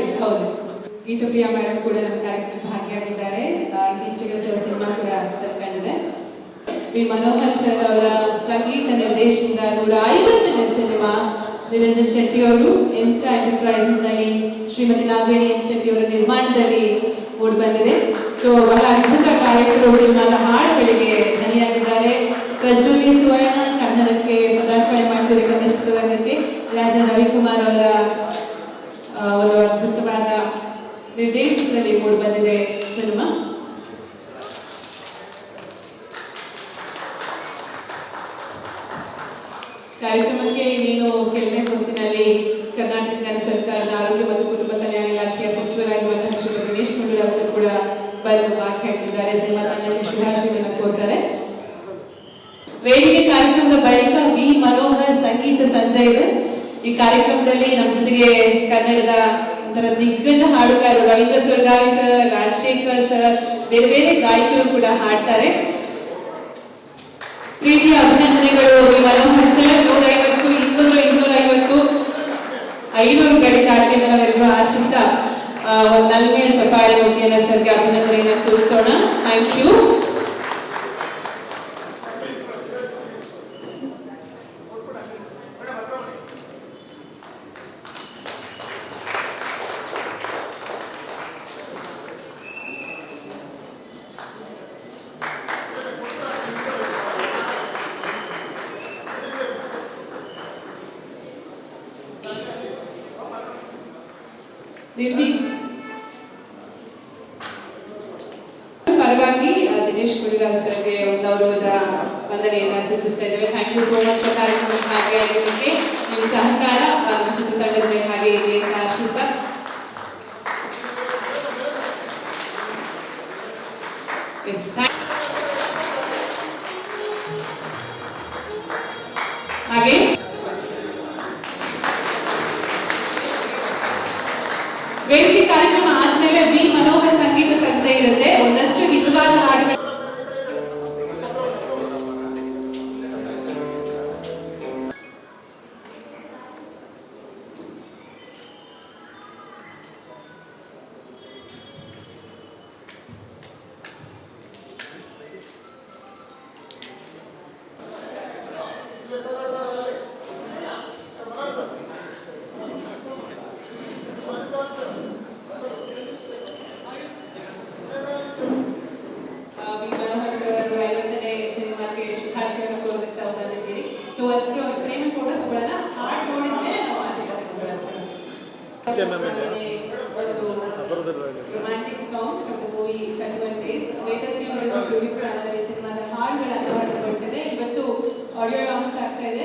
ಹೇಳಿದ್ರು. ಹೌದು, ಗೀತಪ್ರಿಯಾ ಮೇಡಮ್ ಕೂಡ ನಮ್ಮ ಕಾರ್ಯಕ್ರಮದಲ್ಲಿ ಭಾಗಿಯಾಗಿದ್ದಾರೆ. ಇತ್ತೀಚೆಗಷ್ಟೇ ಸಿನಿಮಾ ಕೂಡ ಕಂಡಿದೆ. ವಿ ಮನೋಹರ್ ಸರ್ ಅವರ ಸಂಗೀತ ನಿರ್ದೇಶನದ 150ನೇ ಸಿನಿಮಾ ನಿರಂಜನ್ ಶೆಟ್ಟಿ ಅವರು ಇನ್ಸ್ಟಾ ಎಂಟರ್ಪ್ರೈಸಸ್ ನಲ್ಲಿ ಶ್ರೀಮತಿ ನಾಗವೇಣಿ ಎನ್ ಶೆಟ್ಟಿ ಅವರ ನಿರ್ಮಾಣದಲ್ಲಿ ಮೂಡಿ ಬಂದಿದೆ. ಸೊ ಬಹಳ ಅದ್ಭುತ ಗಾಯಕರು ಸಿನಿಮಾದ ಹಾಡುಗಳಿಗೆ ಧನಿಯಾಗಿದ್ದಾರೆ. ಪ್ರಜ್ವಲಿ ಸುವರ್ಣ ಕನ್ನಡಕ್ಕೆ ಪದಾರ್ಪಣೆ ಮಾಡಿದರೆ ಕನ್ನಡ ಚಿತ್ರರಂಗಕ್ಕೆ ರಾಜ ರವಿಕುಮಾರ್ ಅವರ ಒಂದು ಅದ್ಭುತವಾದ ನಿರ್ದೇಶನದಲ್ಲಿ ಮೂಡಿ ಬಂದಿದೆ ಸಿನಿಮಾ. ಕಾರ್ಯಕ್ರಮಕ್ಕೆ ಇನ್ನೇನು ಕೆಲವೇ ಹೊತ್ತಿನಲ್ಲಿ ಕರ್ನಾಟಕ ಸರ್ಕಾರದ ಆರೋಗ್ಯ ಮತ್ತು ಕುಟುಂಬ ಕಲ್ಯಾಣ ಇಲಾಖೆಯ ಸಚಿವರಾಗಿರುವಂತಹ ಶ್ರೀ ದಿನೇಶ್ ಗುಂಡೂರಾವ್ ಸರ್ ಕೂಡ ಬಂದು ಭಾಗಿಯಾಗಿದ್ದಾರೆ. ಸಿನಿಮಾ ತಂಡಕ್ಕೆ ಶುಭಾಶಯಗಳನ್ನು ಕೋರ್ತಾರೆ. ವೇದಿಕೆ ಕಾರ್ಯಕ್ರಮದ ಬಳಿಕ ವಿ ಮನೋಹರ್ ಸಂಗೀತ ಸಂಜೆ ಇದೆ. ಈ ಕಾರ್ಯಕ್ರಮದಲ್ಲಿ ನಮ್ಮ ಜೊತೆಗೆ ಕನ್ನಡದ ಒಂಥರ ದಿಗ್ಗಜ ಹಾಡುಗಾರರು ರವೀಂದ್ರ ಸುರ್ಗಾವಿ ಸರ್, ರಾಜಶೇಖರ್ ಸರ್, ಬೇರೆ ಬೇರೆ ಗಾಯಕರು ಕೂಡ ಹಾಡ್ತಾರೆ. ಪ್ರೀತಿಯ ಅಭಿನಂದನೆಗಳು ವಿ ಮನೋಹರ್ ಸರ್. 150, 200, 250, 500 ಗಡಿ ದಾಟಿಗೆ ನಾವೆಲ್ಲರೂ ಆಶಿಸ್ತಾ ಒಂದು ನಲ್ಮೆಯ ಚಪ್ಪಾಳೆ ಮುಖೇನ ಸರ್ಗೆ ಅಭಿನಂದನೆಯನ್ನು ಸೂಚಿಸೋಣ. Thank you. ಪರವಾಗಿ ದಿನೇಶ್ ಗುಂಡೂರಾವ್ ಸರ್ಗೆ ಗೌರವದ ವಂದನೆಯನ್ನು ಸೂಚಿಸ್ತಾ ಇದ್ದೇವೆ. Thank you so much. ಕಾರ್ಯಕ್ರಮದಲ್ಲಿ ಭಾಗಿಯಾಗಿದ್ದಕ್ಕೆ ನಿಮ್ಮ ಸಹಕಾರ ಚಿತ್ರತಂಡದ ಮೇಲೆ ಹಾಗೆ ಇದೆ ಆಶಿಸ್ತಾ ಹಾಗೆ ವೇದಿಕೆ ಕಾರ್ಯಕ್ರಮ ಆದ್ಮೇಲೆ ವಿ ಮನೋಹರ್ ಸಂಗೀತ ಸಂಜೆ ಇರುತ್ತೆ. ಒಂದಷ್ಟು ವಿಧವಾದ ಹಾಡುಗಳು ಪ್ರೇಮ ಕೂಡ ತಗೊಳ್ಳೋಣ. ಹಾಡು ನೋಡಿದ್ಮೇಲೆ ನಾವು ಒಂದು romantic song from the movie 31 Days. ವೇದಸಿ ಅವರ ಯೂಟ್ಯೂಬ್ ಚಾನಲ್ ಸಿನಿಮಾದ ಹಾಡುಗಳ ಅಳವಡಿಸಿಕೊಂಡಿದೆ. ಇವತ್ತು ಆಡಿಯೋ ಲಾಂಚ್ ಆಗ್ತಾ ಇದೆ.